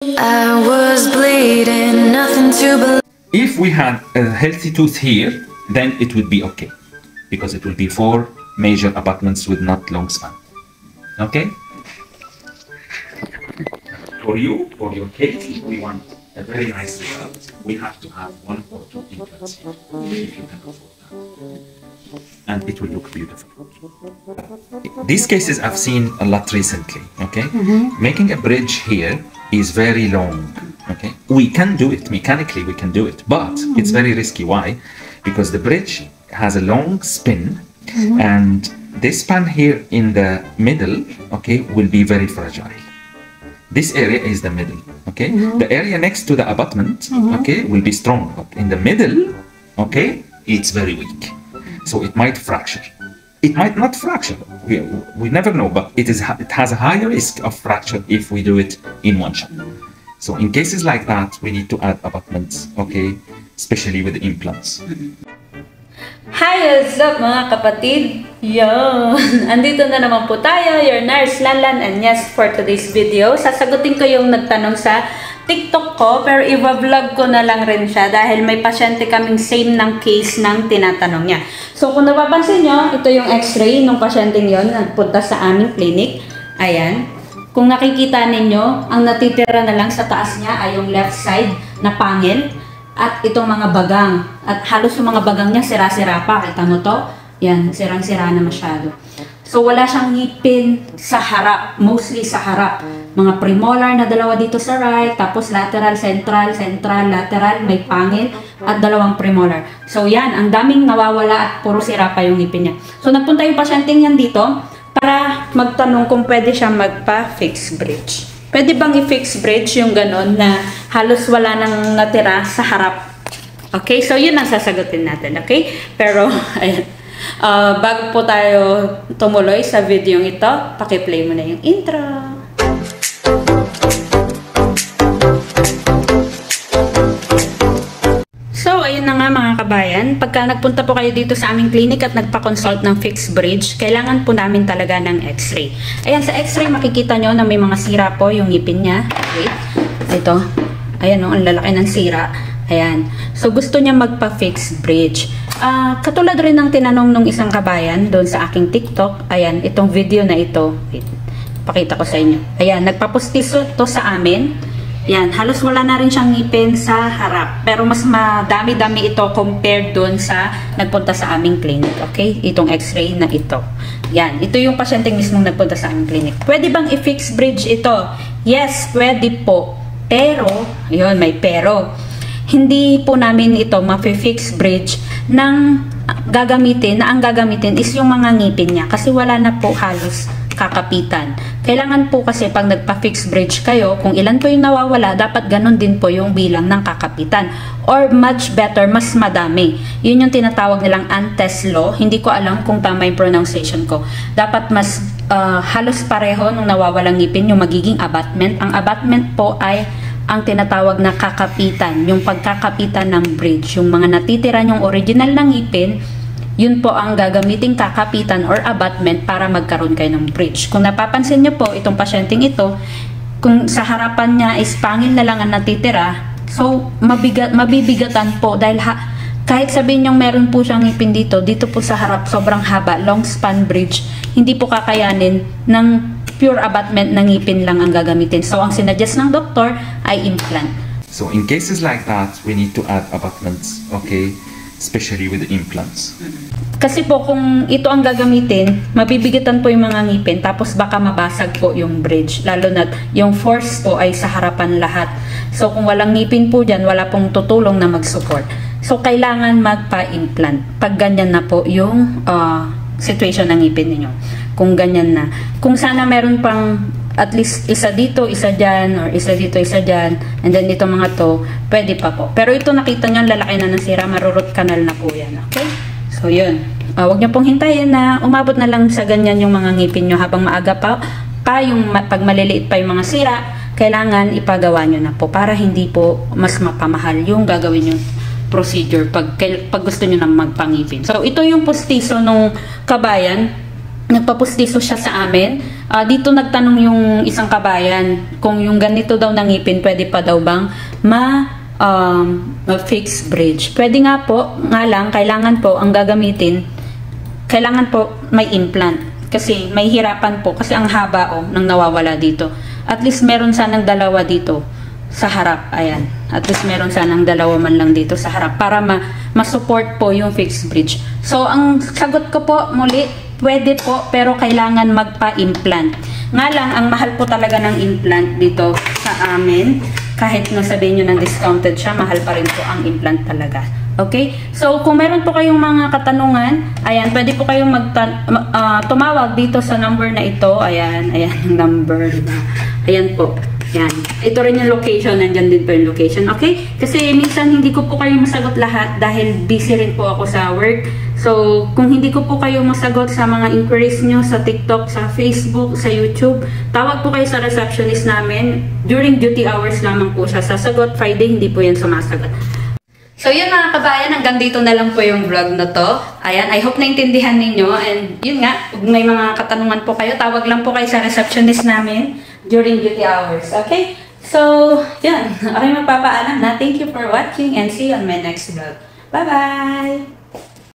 I was bleeding, nothing to believe. If we had a healthy tooth here, then it would be okay, because it will be 4 major abutments with not long span. Okay? For you, for your case, if we want a very nice result, we have to have 1 or 2 implants here, if you can afford that. And it will look beautiful. These cases I've seen a lot recently, okay? Making a bridge here is very long, okay? We can do it, mechanically we can do it, but it's very risky. Why? Because the bridge has a long spin, and this span here in the middle, okay, will be very fragile. This area is the middle, okay? The area next to the abutment, okay, will be strong, but in the middle, okay, it's very weak. So it might fracture. It might not fracture. We never know, but it has a higher risk of fracture if we do it in one shot. So in cases like that, we need to add abutments, okay, especially with the implants. Hi, what's up mga kapatid? Yan! Andito na naman po tayo, your nurse Lanlan, and yes, for today's video, sasagutin ko yung nagtanong sa TikTok ko, pero i-vlog ko na lang rin siya dahil may pasyente kaming same ng case ng tinatanong niya. So kung napapansin nyo, ito yung x-ray ng pasyenteng yon nagpunta sa aming clinic. Ayan. Kung nakikita ninyo, ang natitira na lang sa taas niya ay yung left side na pangil at itong mga bagang. At halos yung mga bagang niya sira-sira pa. Kita mo to? Yan, sirang-sira na masyado. So wala siyang ngipin sa harap, mostly sa harap. Mga premolar na dalawa dito sa right, tapos lateral, central, central, lateral, may pangil, at 2 premolar. So yan, ang daming nawawala at puro sira pa yung ngipin niya. So nagpunta yung pasyenteng yan dito para magtanong kung pwede siya magpa-fix bridge. Pwede bang i-fix bridge yung ganon na halos wala nang natira sa harap? Okay, so yun ang sasagutin natin, okay? Pero, ayan. Bago po tayo tumuloy sa video ito, paki-play mo na yung intro. So, ayun na nga mga kabayan. Pagka nagpunta po kayo dito sa aming clinic at nagpa-consult ng fixed bridge, kailangan po namin talaga ng x-ray. Ayan, sa x-ray makikita nyo na may mga sira po yung ngipin niya. Wait, ito. Ayan o, ang lalaki ng sira. Ayan. So, gusto niya magpa-fixed bridge. Katulad rin ng tinanong nung isang kabayan doon sa aking TikTok. Ayan, itong video na ito. Wait, pakita ko sa inyo. Ayan, nagpapostiso to sa amin. Ayan, halos wala na rin siyang ngipin sa harap. Pero mas madami-dami ito compared doon sa nagpunta sa aming clinic. Okay? Itong x-ray na ito. Ayan, ito yung pasyenteng mismong nagpunta sa aming clinic. Pwede bang i-fix bridge ito? Yes, pwede po. Pero, yun, may pero. Hindi po namin ito ma-fix bridge ng gagamitin, na ang gagamitin is yung mga ngipin niya kasi wala na po halos kakapitan. Kailangan po kasi pag nagpa-fix bridge kayo, kung ilan po yung nawawala, dapat ganun din po yung bilang ng kakapitan. Or much better, mas madami. Yun yung tinatawag nilang Antes Law. Hindi ko alam kung tama yung pronunciation ko. Dapat mas halos pareho nung nawawalang ngipin yung magiging abutment. Ang abutment po ay ang tinatawag na kakapitan, yung pagkakapitan ng bridge. Yung mga natitira yung original ng ngipin, yun po ang gagamiting kakapitan or abutment para magkaroon kayo ng bridge. Kung napapansin nyo po, itong pasyenteng ito, kung sa harapan niya is pangil na lang ang natitira, so mabibigatan po dahil kahit sabihin nyo meron po siyang ngipin dito, dito po sa harap sobrang haba, long span bridge, hindi po kakayanin ng pure abutment ng ngipin lang ang gagamitin. So, ang sinuggest ng doktor ay implant. So in cases like that, we need to add abutments, okay? Especially with the implants. Kasi po kung ito ang gagamitin, mabibigatan po yung mga ngipin, tapos baka mabasag po yung bridge. Lalo na yung force po ay sa harapan lahat. So kung walang ngipin po dyan, wala pong tutulong na mag-support. So kailangan magpa-implant. Pag ganyan na po yung situation ng ngipin ninyo. Kung ganyan na. Kung sana meron pang at least isa dito, isa dyan, or isa dito, isa dyan, and then dito mga to, pwede pa po. Pero ito nakita nyo, lalaki na ng sira, marurot canal na po yan. Okay? So yun. Huwag nyo pong hintayin na umabot na lang sa ganyan yung mga ngipin nyo habang maaga pa yung pag maliliit pa yung mga sira, kailangan ipagawa nyo na po para hindi po mas mapamahal yung gagawin yung procedure pag gusto nyo nang magpangipin. So ito yung postiso nung kabayan. nagpapustiso siya sa amin. Dito nagtanong yung isang kabayan kung yung ganito daw ng ngipin, pwede pa daw bang fixed bridge. Pwede nga po, nga lang, kailangan po, ang gagamitin, kailangan po may implant. Kasi may hirapan po, kasi ang haba nang nawawala dito. At least meron sanang dalawa dito sa harap. Ayan. At least meron sanang dalawa man lang dito sa harap para ma-support po yung fixed bridge. So, ang sagot ko po muli, pwede po, pero kailangan magpa-implant. Nga lang, ang mahal po talaga ng implant dito sa amin. Kahit na sabihin nyo ng discounted siya, mahal pa rin po ang implant talaga. Okay? So, kung meron po kayong mga katanungan, ayan, pwede po kayong tumawag dito sa number na ito. Ayan, ayan yung number. Ayan po. Ayan. Ito rin yung location. Nandyan din po yung location. Okay? Kasi minsan hindi ko po kayo masagot lahat dahil busy rin po ako sa work. So, kung hindi ko po kayo masagot sa mga inquiries nyo sa TikTok, sa Facebook, sa YouTube, tawag po kayo sa receptionist namin. During duty hours lamang po siya sasagot. Friday, hindi po yan sumasagot. So, yun mga kabayan, hanggang dito na lang po yung vlog na to. Ayan, I hope naintindihan ninyo. And yun nga, kung may mga katanungan po kayo, tawag lang po kayo sa receptionist namin during duty hours. Okay? So, yun. Okay, magpapaalam na. Thank you for watching and see you on my next vlog. Bye-bye!